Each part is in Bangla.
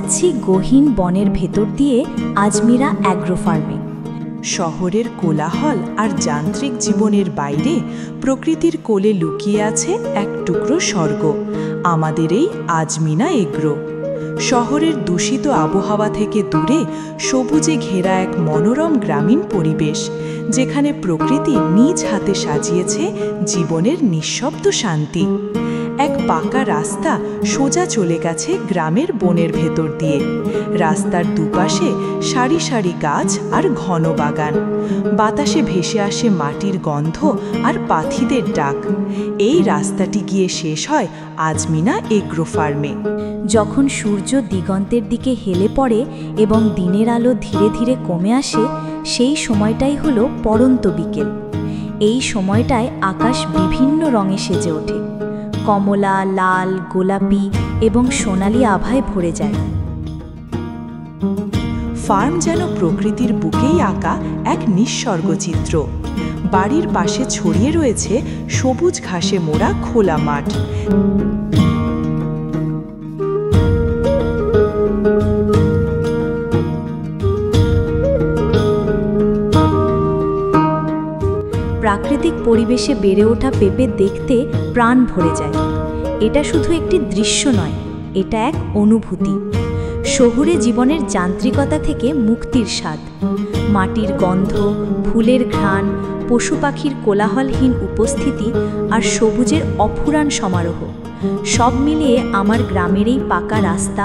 যাচ্ছি গহীন বনের ভেতর দিয়ে আজমিরা অ্যাগ্রো ফার্মে। শহরের কোলাহল আর যান্ত্রিক জীবনের বাইরে প্রকৃতির কোলে লুকিয়ে আছে এক টুকরো স্বর্গ, আমাদের এই আজমিরা এগ্রো। শহরের দূষিত আবহাওয়া থেকে দূরে সবুজে ঘেরা এক মনোরম গ্রামীণ পরিবেশ, যেখানে প্রকৃতি নিজ হাতে সাজিয়েছে জীবনের নিঃশব্দ শান্তি। এক পাকা রাস্তা সোজা চলে গেছে গ্রামের বনের ভেতর দিয়ে। রাস্তার দুপাশে সারি সারি গাছ আর ঘন বাগান। বাতাসে ভেসে আসে মাটির গন্ধ আর পাখিদের ডাক। এই রাস্তাটি গিয়ে শেষ হয় আজমিরা এগ্রো ফার্মে। যখন সূর্য দিগন্তের দিকে হেলে পড়ে এবং দিনের আলো ধীরে ধীরে কমে আসে, সেই সময়টাই হলো পড়ন্ত বিকেল। এই সময়টায় আকাশ বিভিন্ন রঙে সেজে ওঠে। কমলা, লাল, গোলাপি এবং সোনালি আভায় ভরে যায়। ফার্ম যেন প্রকৃতির বুকেই আঁকা এক নিঃসর্গ চিত্র। বাড়ির পাশে ছড়িয়ে রয়েছে সবুজ ঘাসে মোড়া খোলা মাঠ। প্রাকৃতিক পরিবেশে বেড়ে ওঠা পেঁপে দেখতে প্রাণ ভরে যায়। এটা শুধু একটি দৃশ্য নয়, এটা এক অনুভূতি। শহুরে জীবনের যান্ত্রিকতা থেকে মুক্তির স্বাদ। মাটির গন্ধ, ফুলের ঘ্রাণ, পশু পাখির কোলাহলহীন উপস্থিতি আর সবুজের অফুরান সমারোহ, সব মিলিয়ে আমার গ্রামের এই পাকা রাস্তা,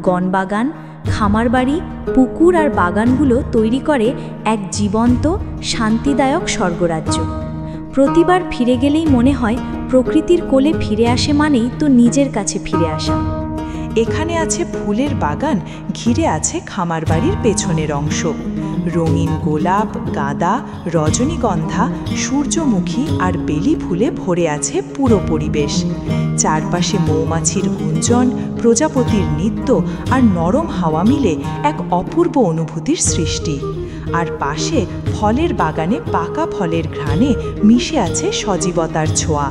গণবাগান, খামারবাড়ি, পুকুর আর বাগানগুলো তৈরি করে এক জীবন্ত, শান্তিদায়ক স্বর্গরাজ্য। প্রতিবার ফিরে গেলেই মনে হয় প্রকৃতির কোলে ফিরে আসে মানেই তো নিজের কাছে ফিরে আসা। এখানে আছে ফুলের বাগান, ঘিরে আছে খামারবাড়ির পেছনের অংশ। রঙিন গোলাপ, গাঁদা, রজনীগন্ধা, সূর্যমুখী আর বেলি ফুলে ভরে আছে পুরো পরিবেশ। চারপাশে মৌমাছির গুঞ্জন, প্রজাপতির নৃত্য আর নরম হাওয়া মিলে এক অপূর্ব অনুভূতির সৃষ্টি। আর পাশে ফলের বাগানে পাকা ফলের ঘ্রাণে মিশে আছে সজীবতার ছোঁয়া।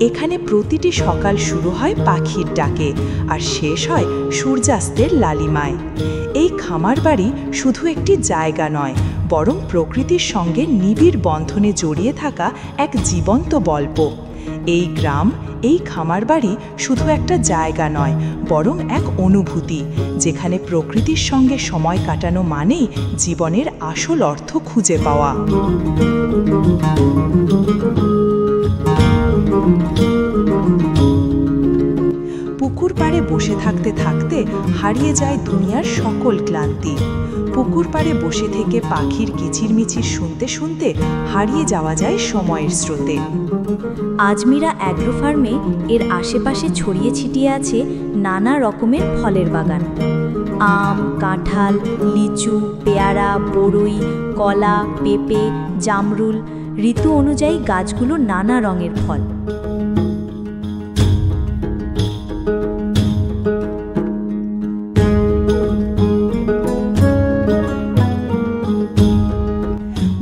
এখানে প্রতিটি সকাল শুরু হয় পাখির ডাকে আর শেষ হয় সূর্যাস্তের লালিমায়। এই খামার বাড়ি শুধু একটি জায়গা নয়, বরং প্রকৃতির সঙ্গে নিবিড় বন্ধনে জড়িয়ে থাকা এক জীবন্ত গল্প। এই গ্রাম, এই খামার বাড়ি শুধু একটা জায়গা নয়, বরং এক অনুভূতি, যেখানে প্রকৃতির সঙ্গে সময় কাটানো মানেই জীবনের আসল অর্থ খুঁজে পাওয়া। পুকুর পাড়ে বসে থাকতে থাকতে হারিয়ে যায় দুনিয়ার সকল ক্লান্তি। পুকুর পাড়ে বসে থেকে পাখির কিচিরমিচির শুনতে শুনতে হারিয়ে যাওয়া যায় সময়ের স্রোতে। আজমিরা অ্যাগ্রো ফার্মে এর আশেপাশে ছড়িয়ে ছিটিয়ে আছে নানা রকমের ফলের বাগান। আম, কাঁঠাল, লিচু, পেয়ারা, বড়ই, কলা, পেঁপে, জামরুল, ঋতু অনুযায়ী গাছগুলো নানা রঙের ফল।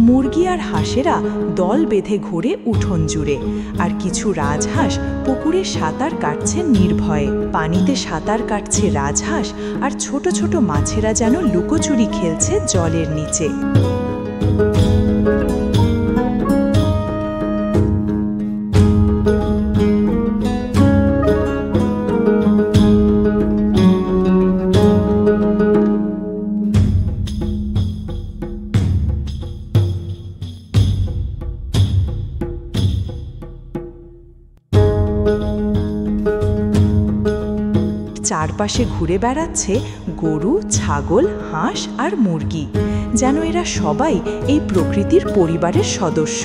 মুরগি আর হাঁসেরা দল বেঁধে ঘোরে উঠোন জুড়ে, আর কিছু রাজহাঁস পুকুরে সাঁতার কাটছে নির্ভয়ে। পানিতে সাঁতার কাটছে রাজহাঁস, আর ছোট ছোট মাছেরা যেন লুকোচুরি খেলছে জলের নিচে। চারপাশে ঘুরে বেড়াচ্ছে গরু, ছাগল, হাঁস আর মুরগি, যেন এরা সবাই এই প্রকৃতির পরিবারের সদস্য।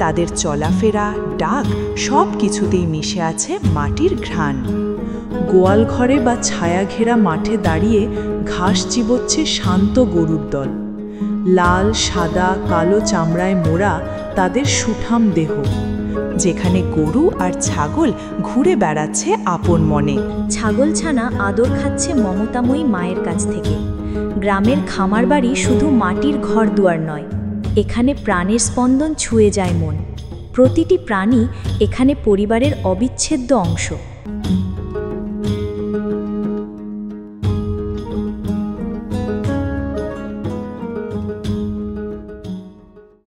তাদের চলাফেরা, ডাক সব কিছুতেই মিশে আছে মাটির ঘ্রাণ। গোয়াল ঘরে বা ছায়া ঘেরা মাঠে দাঁড়িয়ে ঘাস চিবোচ্ছে শান্ত গরুর দল। লাল, সাদা, কালো চামড়ায় মোড়া তাদের সুঠাম দেহ, যেখানে গরু আর ছাগল ঘুরে বেড়াচ্ছে আপন মনে। ছাগলছানা আদর খাচ্ছে মমতাময়ী মায়ের কাছ থেকে। গ্রামের খামার বাড়ি শুধু মাটির ঘর দুয়ার নয়, এখানে প্রাণের স্পন্দন ছুঁয়ে যায় মন। প্রতিটি প্রাণী এখানে পরিবারের অবিচ্ছেদ্য অংশ।